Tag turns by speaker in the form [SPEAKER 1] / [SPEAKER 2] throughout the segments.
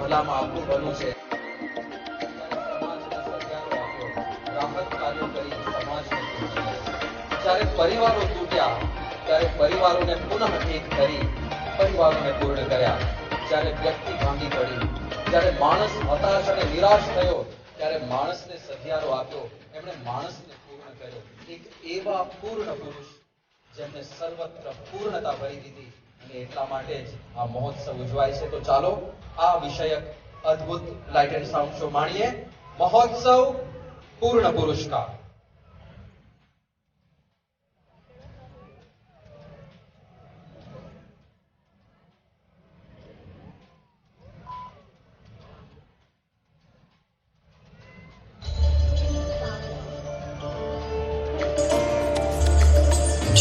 [SPEAKER 1] બદલામાં આપણું ભલું છે. રાહત કાર્યો કરી સમાજને પૂર્ણ કર્યો. જ્યારે પરિવારો તૂટ્યા ત્યારે પરિવારોને પુનઃ એક કરી પરિવારોને પૂર્ણ કર્યા. જ્યારે વ્યક્તિ ભાંગી પડી, જ્યારે માણસ હતાશ અને નિરાશ થયો ત્યારે માણસને સધિયારો આપ્યો, એમણે માણસને પૂર્ણ કર્યો. એક એવા પૂર્ણ પુરુષ જેમને સર્વત્ર પૂર્ણતા ભરી દીધી, અને એટલા માટે જ આ મહોત્સવ ઉજવાય છે. તો ચાલો આ વિષયક અદ્ભુત લાઇટ એન્ડ સાઉન્ડ શો માણીએ. મહોત્સવ पूर्ण पुरुष का.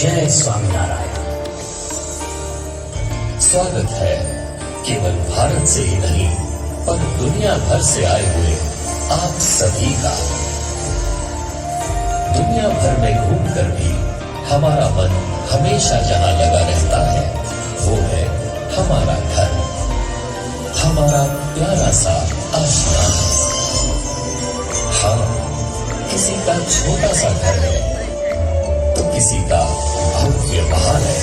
[SPEAKER 2] जय स्वामीनारायण. स्वागत है केवल भारत से ही नहीं पर दुनिया भर से आए हुए आप सभी का. दुनिया भर में घूमकर भी हमारा मन हमेशा जहां लगा रहता है वो है हमारा घर, हमारा प्यारा सा आशिया. हाँ, किसी का छोटा सा घर है तो किसी का भव्य महल है.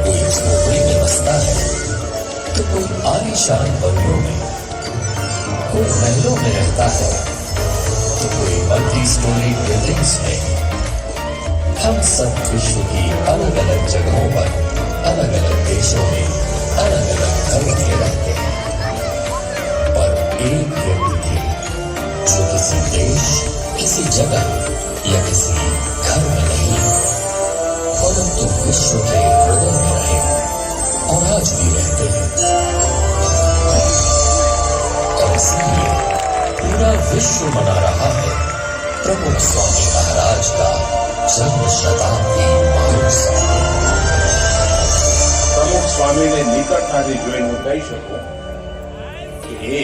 [SPEAKER 2] कोई झोपड़ी में बसता है तो कोई आलीशान बंगलों में, कोई महलों में रहता है तो कोई मल्टी स्टोरी बिल्डिंग्स में. हम सब विश्व की अलग अलग जगहों पर अलग अलग देशों में अलग अलग घरों में रहते हैं, पर एक व्यक्ति थे जो किसी देश, किसी जगह या किसी घर में नहीं परंतु विश्व के हृदय में रहे और आज भी रहते हैं. और इसलिए पूरा विश्व मना रहा है प्रमुख स्वामी महाराज का जन्म शताब्दी महोत्सव.
[SPEAKER 3] પ્રમુખ સ્વામીને નિકટતાથી જોઈને હું કહી શકું કે એ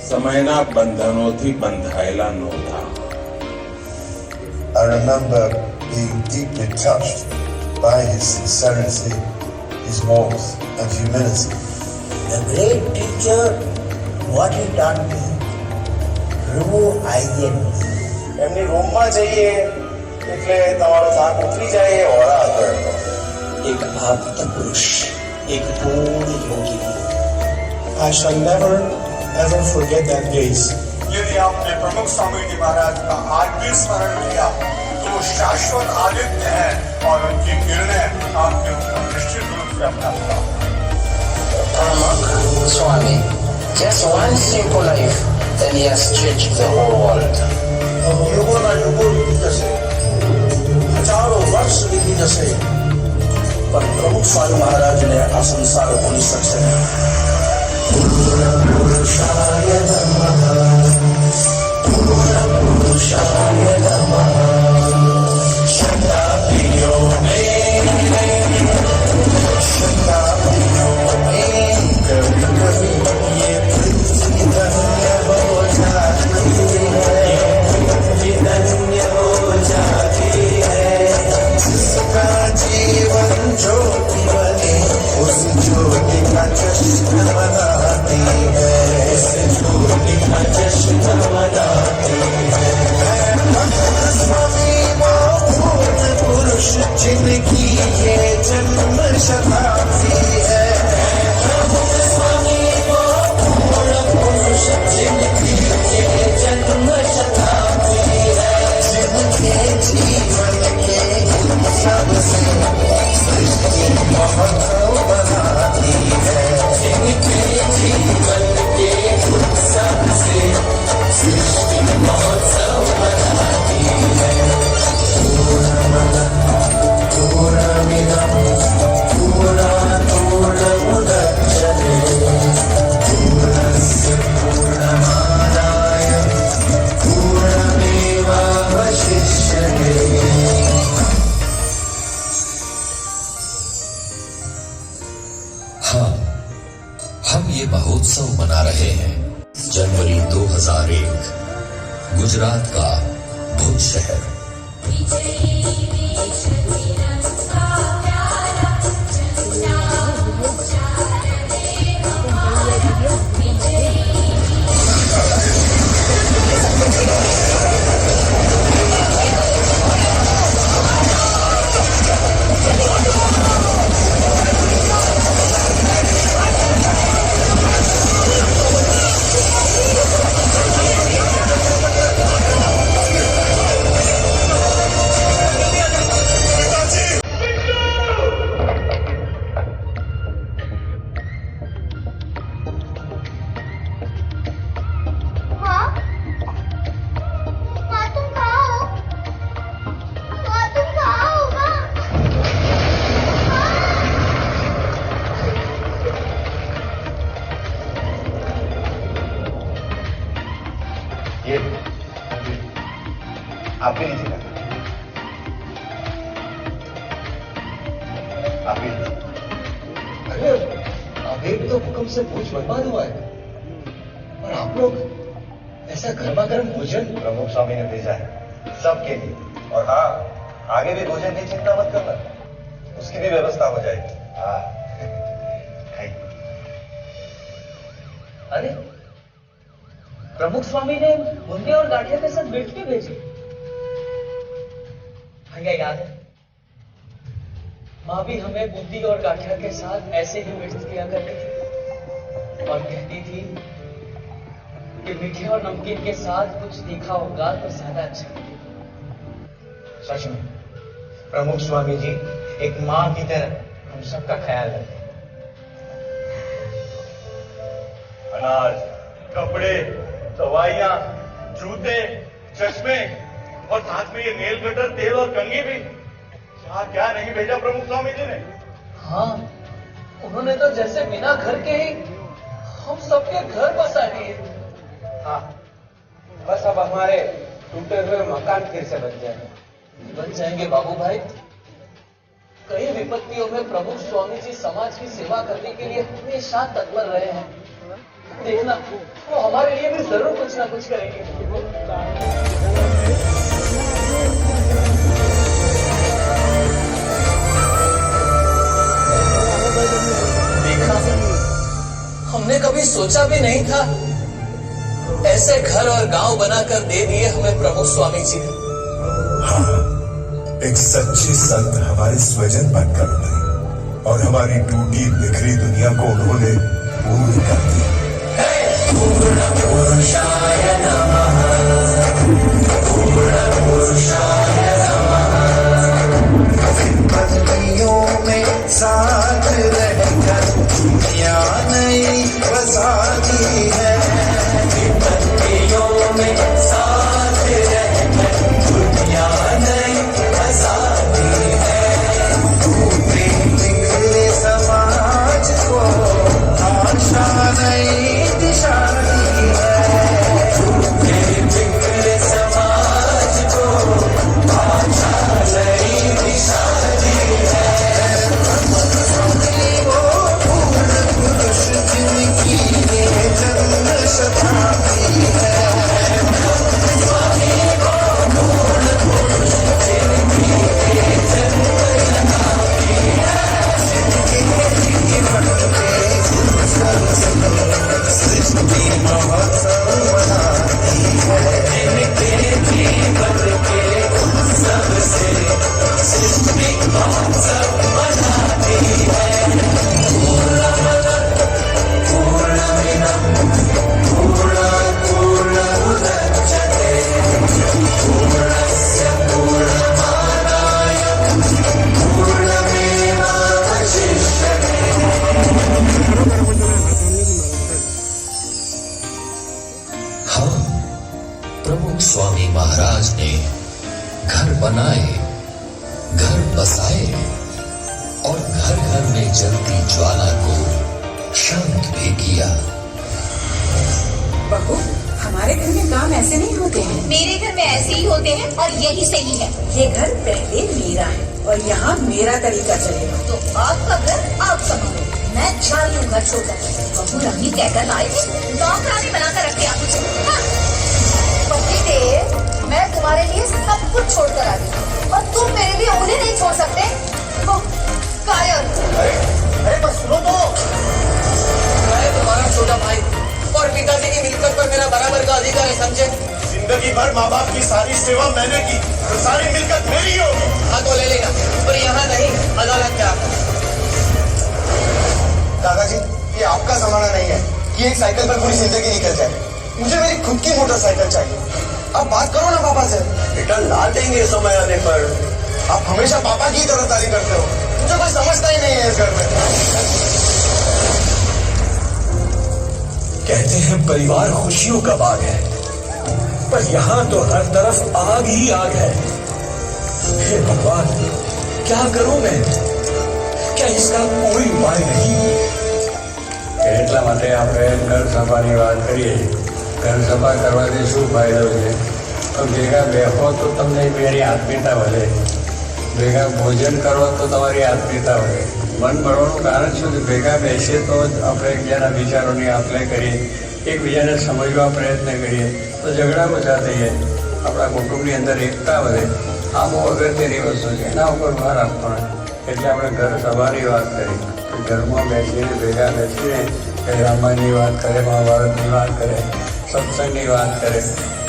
[SPEAKER 3] સમયના બંધનોથી બંધાયેલા નહોતા.
[SPEAKER 4] I remember being deeply touched by his sincerity, his warmth and humility.
[SPEAKER 5] The great teacher, what he taught me, remove ideas.
[SPEAKER 6] એમની રૂમમાં જઈએ એટલે તમારો થાક ઉતરી જાય એ ઓળા હતો એમનો.
[SPEAKER 2] एक आप्त पुरुष, एक पूर्ण योगी.
[SPEAKER 6] I shall never ever forget that gaze.
[SPEAKER 7] यदि आपने प्रमुख स्वामी जी महाराज का आज भी स्मरण किया तो वो शाश्वत आदित्य है और उनकी किरणें आपके ऊपर निश्चित रूप से अपना प्रभाव.
[SPEAKER 8] Pramukh Swami, just one simple life, then he has changed the whole world.
[SPEAKER 6] યુગોના યુગો વીતી જશે, હજારો વર્ષ વીતી જશે, પણ પ્રમુખ સ્વામી મહારાજને આ સંસાર ભૂલી શકશે નહીં.
[SPEAKER 2] પુરુષાય નમઃ, પુરુષાય નમઃ. શતાબ્દીઓ में, शताब्दियों में कभी कभी ये पृथ्वी धन्य हो जाती है, पृथ्वी धन्य हो जाती है. जिसका जीवन ज्योति बने उस ज्योति का जश्न मनाती है, उस ज्योति का जश्न मनाती है. स्वामी पूर्ण पुरुष जिनकी ये जन्म शताब्दी है. स्वामी पूर्ण पुरुष जिनकी ये जन्म शताब्दी है. जिनके जीवन के हिसाब से सृष्टि महोत्सव बनाती है. जिनके जीवन के हिसाब से सृष्टि महोत्सव बनाती है. पूर्णमिदं पूर्णापूर्णमुदच्यते पूर्णस्य पूर्णमादाय पूर्णमेवावशिष्यते. हाँ, हम ये महोत्सव मना रहे हैं जनवरी 2001 गुजरात का भुज शहर.
[SPEAKER 9] अरे आबेद तो भूकंप से पूछ बर्बाद हुआ है, और आप लोग ऐसा गर्मा गर्म भोजन
[SPEAKER 10] प्रमुख स्वामी ने भेजा है सबके लिए। और हाँ, आगे भी भोजन की चिंता मत करना, उसकी भी व्यवस्था हो जाएगी। हाँ खाइए।
[SPEAKER 11] अरे प्रमुख स्वामी ने बूंदी और गाठिया के साथ मिर्च भी भेजी। भैया याद है, माँ भी हमें बूंदी और गाठिया के साथ ऐसे ही मिर्च दिया करती थी और कहती थी कि मीठे और नमकीन के साथ कुछ तीखा होगा तो ज्यादा अच्छा।
[SPEAKER 10] सच में प्रमुख स्वामी जी एक माँ की तरह हम सबका ख्याल रखते हैं।
[SPEAKER 3] अनाज, कपड़े, दवाइयाँ, जूते, चश्मे और साथ में ये नेल कटर, तेल और कंघी भी। क्या क्या नहीं भेजा प्रमुख स्वामी जी ने।
[SPEAKER 11] हाँ, उन्होंने तो जैसे बिना घर के ही हम सबके घर बसा दिए।
[SPEAKER 10] हाँ, बस अब हमारे टूटे हुए मकान फिर से बन जाएंगे।
[SPEAKER 11] बन जाएंगे बाबू भाई। कई विपत्तियों में प्रमुख स्वामी जी समाज की सेवा करने के लिए हमेशा तत्पर रहे हैं। देखना, वो हमारे लिए भी जरूर कुछ ना कुछ करेंगे। देखा, हमने कभी सोचा भी नहीं था ऐसे घर और गांव बनाकर दे दिए हमें प्रमुख स्वामी जी ने।
[SPEAKER 4] हाँ, एक सच्चे संत हमारे स्वजन बनकर उभरे और हमारी टूटी बिखरी दुनिया को उन्होंने पूर्ण कर दिया।
[SPEAKER 2] पूर्ण पुरुषाय नमः, पूर्ण पुरुषाय नमः।
[SPEAKER 4] विपत्तियों में साथ रहकर दुनिया नई बसाती है।
[SPEAKER 2] विपत्तियों में साथ रहकर दुनिया नई बसाती है।
[SPEAKER 4] टूटे बिखरे समाज को आशा नई दिशा दी है।
[SPEAKER 2] टूटे बिखरे समाज को आशा नई दिशा दी है।
[SPEAKER 4] वो पूर्ण पुरुष जिनकी ये जन्म शताब्दी है। सृष्टि महोत्सव मनाती है।
[SPEAKER 2] जिनके जीवन के उत्सव से सृष्टि महोत्सव मनाती है। पूर्णमिदं पूर्णमुदच्यते पूर्णस्य पूर्णमादाय पूर्णमेवावशिष्यते। हाँ, प्रमुख स्वामी महाराज ने घर बनाए, घर बसाए और घर घर में जलती ज्वाला को शांत भी किया।
[SPEAKER 12] बहू, हमारे घर में काम ऐसे नहीं होते हैं।
[SPEAKER 13] मेरे घर में ऐसे ही होते हैं और यही सही है।
[SPEAKER 12] ये घर पहले मेरा है और यहाँ मेरा तरीका चलेगा।
[SPEAKER 13] तो आपका घर आप संभालो, मैं जा रही हूँ घर छोड़कर। बहू रानी कहकर आए थे नौकरानी बनाकर रखे आप मुझे। पति देव, मैं तुम्हारे लिए सब कुछ छोड़कर आ गई और तुम मेरे लिए उन्हें नहीं छोड़ सकते। कायर।
[SPEAKER 10] अरे बस सुनो तो।
[SPEAKER 11] मैं तुम्हारा छोटा भाई और पिताजी की मिलकत पर मेरा बराबर का अधिकार है, समझे?
[SPEAKER 3] जिंदगी भर माँ बाप की सारी सेवा मैंने की, तो सारी मिलकत मेरी होगी।
[SPEAKER 11] हाँ तो ले लेना, पर यहाँ नहीं, अदालत में आकर।
[SPEAKER 10] दादाजी, ये आपका जमाना नहीं है कि एक साइकिल पर पूरी जिंदगी निकल जाए। मुझे मेरी खुद की मोटरसाइकिल चाहिए। आप बात करो ना पापा से। बेटा ला देंगे समय आने पर। आप हमेशा पापा की तरफदारी करते हो, मुझे कोई समझता ही नहीं है इस घर में।
[SPEAKER 2] कहते हैं परिवार खुशियों का बाग है, पर यहाँ तो हर तरफ आग ही आग है। हे भगवान, क्या करूं मैं? क्या इसका कोई उपाय नहीं?
[SPEAKER 14] એટલા માટે આપણે ઘર સભાની વાત કરીએ. ઘર સભા કરવાથી શું ફાયદો છે? તો ભેગા બેહો તો તમને બેની આત્મીયતા વધે. ભેગા ભોજન કરો તો તમારી આત્મીયતા વધે. મન મળવાનું કારણ શું છે? ભેગા બેસીએ તો જ આપણે એકબીજાના વિચારોની આપ-લે કરીએ, એકબીજાને સમજવા પ્રયત્ન કરીએ તો ઝઘડા ઓછા થઈ જાય, આપણા કુટુંબની અંદર એકતા વધે. આ બહુ અગત્યની વસ્તુ છે, એના ઉપર ભાર આપવાનો. એટલે આપણે ઘર સભાની વાત કરી કે ઘરમાં બેસીને ભેગા બેસીને રામાયણની વાત કરે, મહાભારતની વાત કરે, સત્સંગની વાત કરે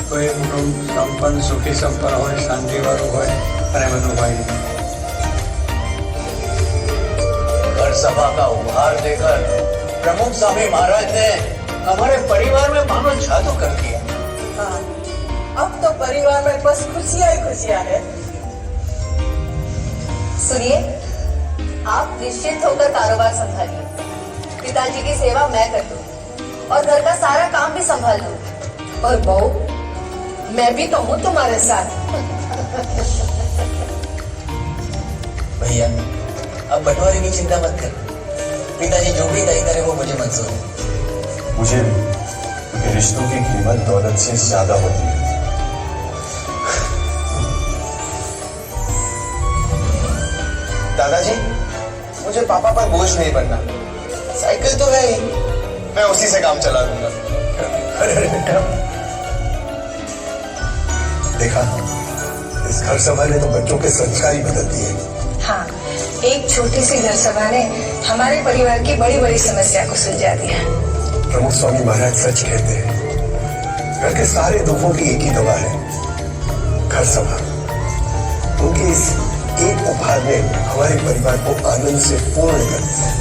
[SPEAKER 14] તો એ કુટુંબ સંપન્ન, સુખી સંપન્ન હોય, શાંતિવાળું હોય અને બધું હોય.
[SPEAKER 6] घर सभा का उपहार देकर प्रमुख स्वामी महाराज ने हमारे परिवार में मानो जादू कर दिया.
[SPEAKER 12] हाँ, अब तो परिवार में बस खुशियाँ ही खुशियाँ है.
[SPEAKER 13] सुनिए, आप निश्चित होकर कारोबार संभालिए. पिताजी की सेवा मैं कर दूँ और घर का सारा काम भी संभाल लूँ.
[SPEAKER 12] और बहू, मैं भी तो हूँ तुम्हारे साथ.
[SPEAKER 6] भैया, अब बंटवारे की चिंता मत कर. पिताजी जो भी तय करे वो मुझे मंजूर है.
[SPEAKER 4] मुझे भी, क्योंकि रिश्तों की कीमत दौलत से ज्यादा होती है.
[SPEAKER 10] दादाजी, मुझे पापा पर बोझ नहीं बनना. साइकिल तो है ही, मैं उसी से काम चला लूंगा.
[SPEAKER 4] अरे बेटा, देखा, इस घर सभा ने तो बच्चों के संस्कार ही बदल दिए.
[SPEAKER 12] हाँ, एक छोटी सी घर सभा ने हमारे परिवार की बड़ी बड़ी समस्या को सुलझा दिया.
[SPEAKER 4] प्रमुख स्वामी महाराज सच कहते हैं, घर के सारे दुखों की एक ही दवा है, घर सभा. उनके इस एक उपहार ने हमारे परिवार को आनंद से पूर्ण कर दिया.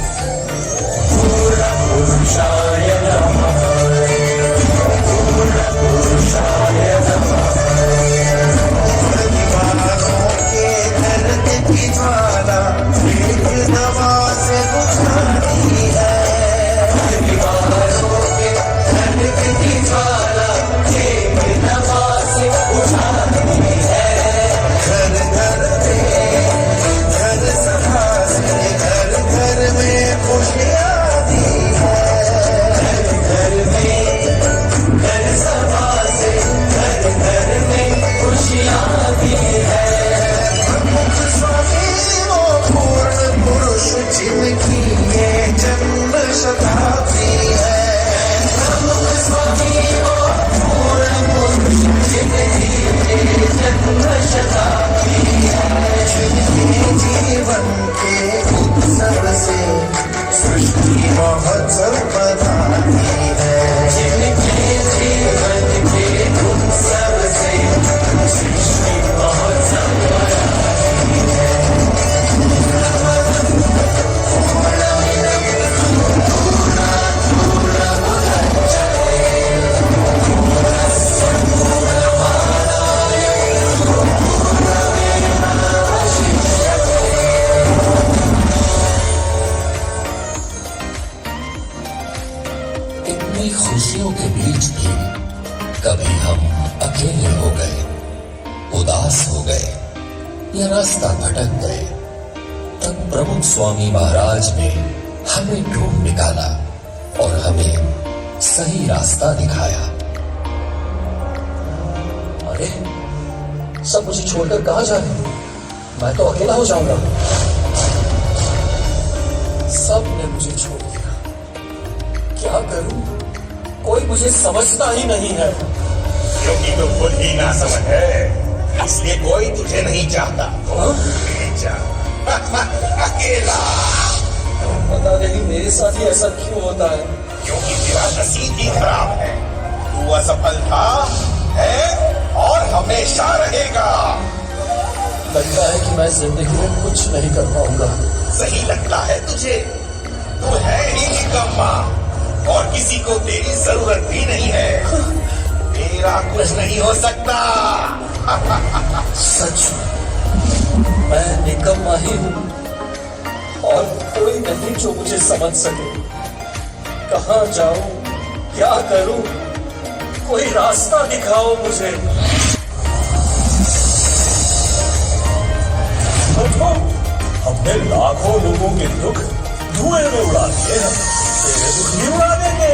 [SPEAKER 2] खुशियों के बीच भी कभी हम अकेले हो गए, उदास हो गए या रास्ता भटक गए, तब प्रमुख स्वामी महाराज ने हमें ढूंढ निकाला और हमें सही रास्ता दिखाया.
[SPEAKER 11] अरे, सब मुझे छोड़कर कहाँ जा रहे हैं? मैं तो अकेला हो जाऊंगा. सब ने मुझे छोड़ दिया. क्या करूं? कोई मुझे समझता ही नहीं है.
[SPEAKER 3] क्योंकि तो खुद ही ना समझ है, इसलिए कोई तुझे नहीं चाहता. अकेला.
[SPEAKER 11] पता नहीं मेरे साथ ही ऐसा क्यों होता है.
[SPEAKER 3] क्योंकि तेरा नसीब ही खराब है. तू असफल था, है और हमेशा रहेगा.
[SPEAKER 11] लगता है कि मैं जिंदगी में कुछ नहीं कर पाऊंगा.
[SPEAKER 3] सही लगता है तुझे. तू है ही निकम्मा और किसी को तेरी जरूरत भी नहीं है. तेरा कुछ नहीं हो सकता.
[SPEAKER 11] सच, मैं निकम्मा ही हूँ और कोई नहीं जो मुझे समझ सके. कहाँ जाऊं, क्या करूं, कोई रास्ता दिखाओ मुझे.
[SPEAKER 3] हमने लाखों लोगों के दुख धुएं में उड़ा दिए हैं, तेरे दुख नहीं उड़ा देंगे.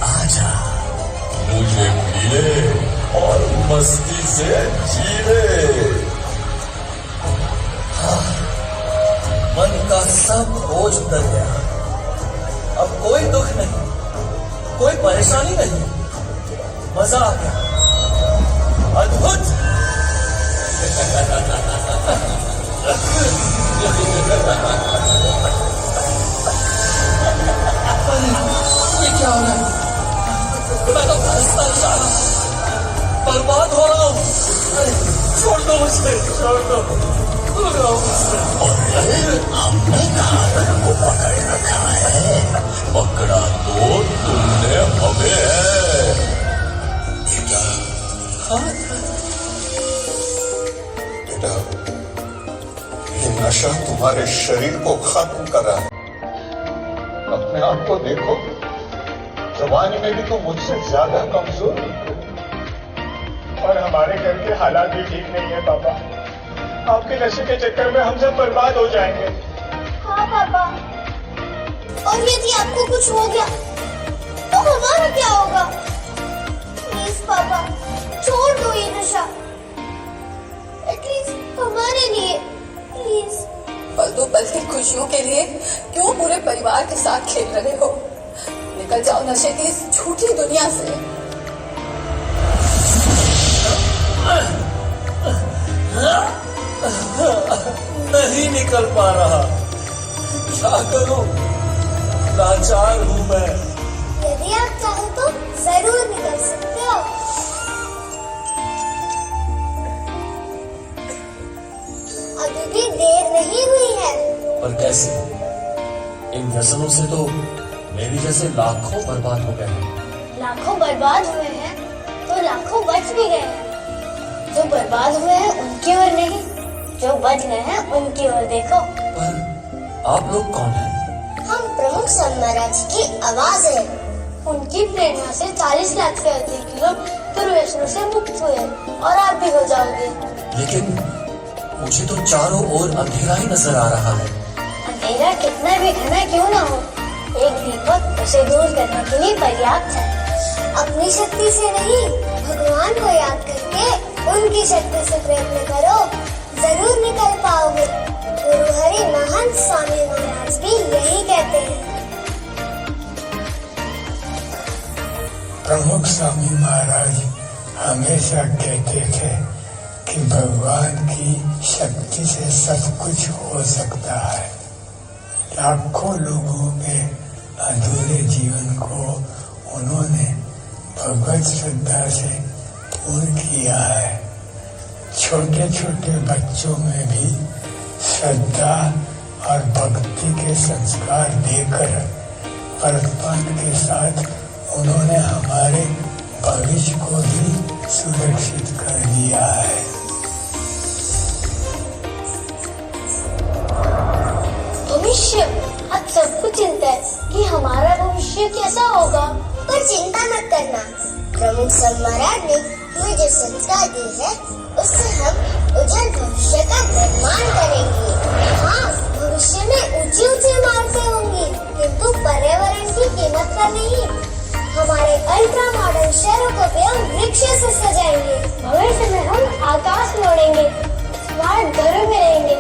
[SPEAKER 2] आजा, मुझे मिले और मस्ती से जीवे. मन का सब बोझ उतर गया। अब कोई दुख नहीं, कोई परेशानी नहीं, मजा आ गया। अद्भुत। ये क्या हो रहा है? मैं तो फंसता जा रहा हूं, बर्बाद हो रहा हूं। अरे छोड़ दो मुझे, छोड़ दो, दूर रहो मुझसे।
[SPEAKER 6] हमने कहा को पकड़ रखा है, पकड़ा तो तुमने हमें है। बेटा, बेटा, ये नशा तुम्हारे शरीर को खत्म कर रहा है। अपने आप को देखो, जवानी में भी तो मुझसे ज्यादा कमजोर हो।
[SPEAKER 15] और हमारे घर के हालात भी ठीक नहीं है पापा। आपके नशे के चक्कर में हम सब बर्बाद हो जाएंगे।
[SPEAKER 13] हाँ पापा, और यदि आपको कुछ हो गया तो हमारा क्या होगा? प्लीज पापा, छोड़ दो ये नशा, एटलीस्ट हमारे लिए, प्लीज।
[SPEAKER 16] पल दो पल की खुशियों के लिए क्यों पूरे परिवार के साथ खेल रहे हो? निकल जाओ नशे की इस झूठी दुनिया से।
[SPEAKER 2] नहीं निकल पा रहा, क्या करूं? लाचार हूं मैं।
[SPEAKER 13] यदि आप चाहो तो जरूर निकल सकते हो। अभी भी देर नहीं हुई है।
[SPEAKER 2] पर कैसे? इन व्यसनों से तो मेरी जैसे लाखों बर्बाद हो गए हैं।
[SPEAKER 13] लाखों बर्बाद हुए हैं तो लाखों बच भी गए हैं। जो बर्बाद हुए हैं उनकी ओर नहीं, जो बच गए हैं उनकी ओर देखो।
[SPEAKER 2] पर आप लोग कौन हैं?
[SPEAKER 13] हम प्रमुख संत महाराज की आवाज है। उनकी प्रेरणा से 40 लाख से अधिक लोग दुर्व्यसनों से मुक्त हुए और आप भी हो जाओगे।
[SPEAKER 2] लेकिन मुझे तो चारों ओर अंधेरा ही नजर आ रहा है।
[SPEAKER 13] अंधेरा कितना भी घना क्यों ना हो, एक दीपक उसे दूर करने के लिए पर्याप्त है। अपनी शक्ति से नहीं, भगवान को याद करके उनकी शक्ति से प्रयत्न करो, जरूर निकल पाओगे। गुरु हरि महंत स्वामी महाराज भी यही कहते हैं।
[SPEAKER 17] प्रमुख स्वामी महाराज हमेशा कहते थे कि भगवान की शक्ति से सब कुछ हो सकता है। लाखों लोगों के अधूरे जीवन को उन्होंने भगवत श्रद्धा से पूर्ण किया है। छोटे छोटे बच्चों में भी श्रद्धा और भक्ति के संस्कार देकर वर्तमान के साथ उन्होंने हमारे भविष्य को भी सुरक्षित कर दिया है।
[SPEAKER 13] भविष्य, आज सबको चिंता है कि हमारा भविष्य कैसा होगा। पर चिंता मत करना, प्रमुख संत महाराज ने हमें जो संस्कार दी है उससे हम उज्जवल भविष्य का निर्माण करेंगे। हाँ, भविष्य में ऊंची ऊंची इमारतें होंगी, किंतु पर्यावरण की कीमत पर नहीं। हमारे अल्ट्रा मॉडर्न शहरों को भी हम वृक्ष से सजाएंगे। भविष्य में हम आकाश में उड़ेंगे, स्मार्ट घरों में रहेंगे,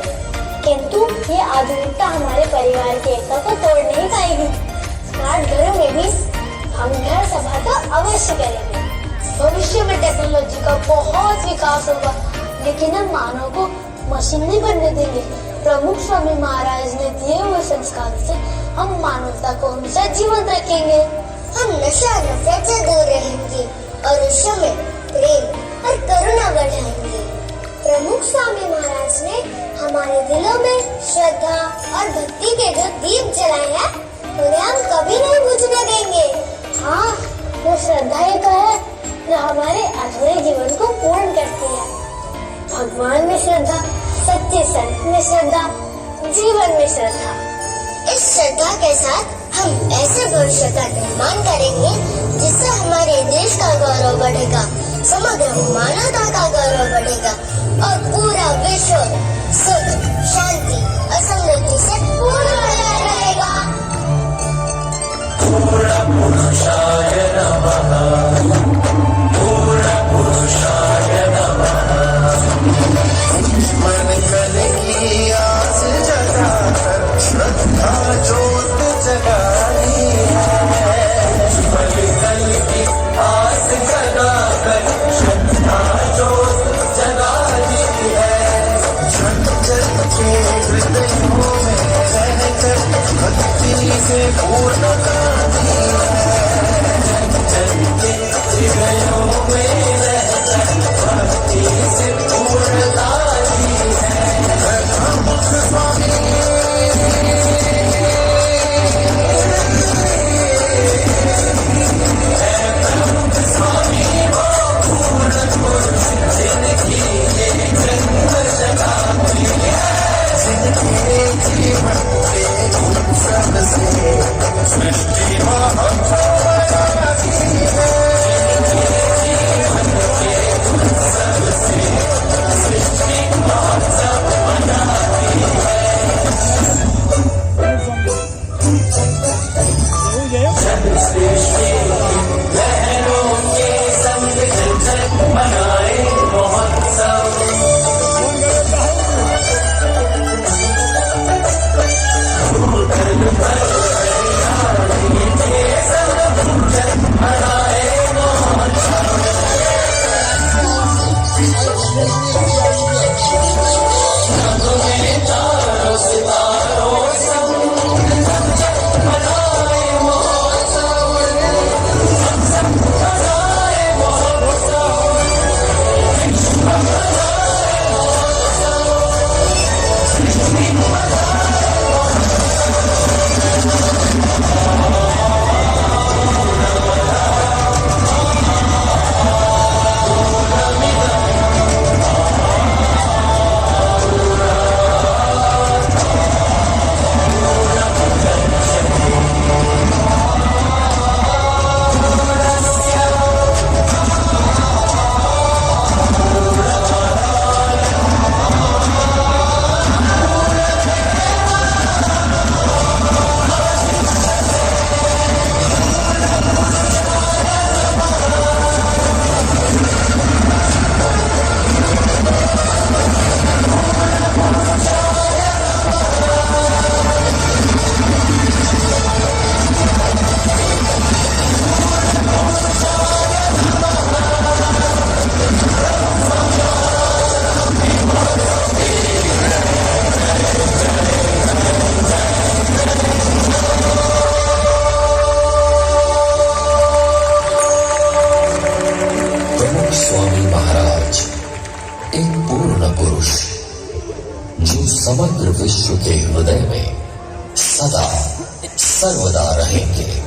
[SPEAKER 13] किंतु ये आधुनिकता हमारे परिवार की एकता को तोड़ नहीं पाएगी। स्मार्ट घरों में भी हम घर सभा तो अवश्य करेंगे। भविष्य में टेक्नोलॉजी का बहुत विकास होगा, लेकिन हम मानव को मशीन नहीं बनने देंगे। प्रमुख स्वामी महाराज ने दिए हुए संस्कार से हम मानवता को हमेशा जीवंत रखेंगे। हम नशा नफरत से दूर रहेंगे और विश्व में प्रेम और करुणा बढ़ाएंगे। प्रमुख स्वामी महाराज ने हमारे दिलों में श्रद्धा और भक्ति के जो दीप जलाए हैं उन्हें हम कभी नहीं बुझने देंगे। हाँ, वो श्रद्धा ही तो है जो हमारे अधूरे जीवन को पूर्ण करती है। भगवान में श्रद्धा, सच्चे संत में श्रद्धा, जीवन में श्रद्धा। इस श्रद्धा के साथ हम ऐसे भविष्य का निर्माण करेंगे जिससे हमारे देश का गौरव बढ़ेगा, समग्र मानवता का गौरव बढ़ेगा और पूरा विश्व सुख, शांति और समृद्धि से पूर्ण रहेगा।
[SPEAKER 2] पूर्ण पुरुषाय नमः, पूर्ण पुरुषाय नमः। मन कल की आस जगा
[SPEAKER 8] हृदयों में रहकर भक्ति से पूर्ण करती है। जन के हृदयों में रहकर भक्ति से पूर्णता दी है। प्रमुख स्वामी
[SPEAKER 2] समग्र विश्व के हृदय में सदा सर्वदा रहेंगे।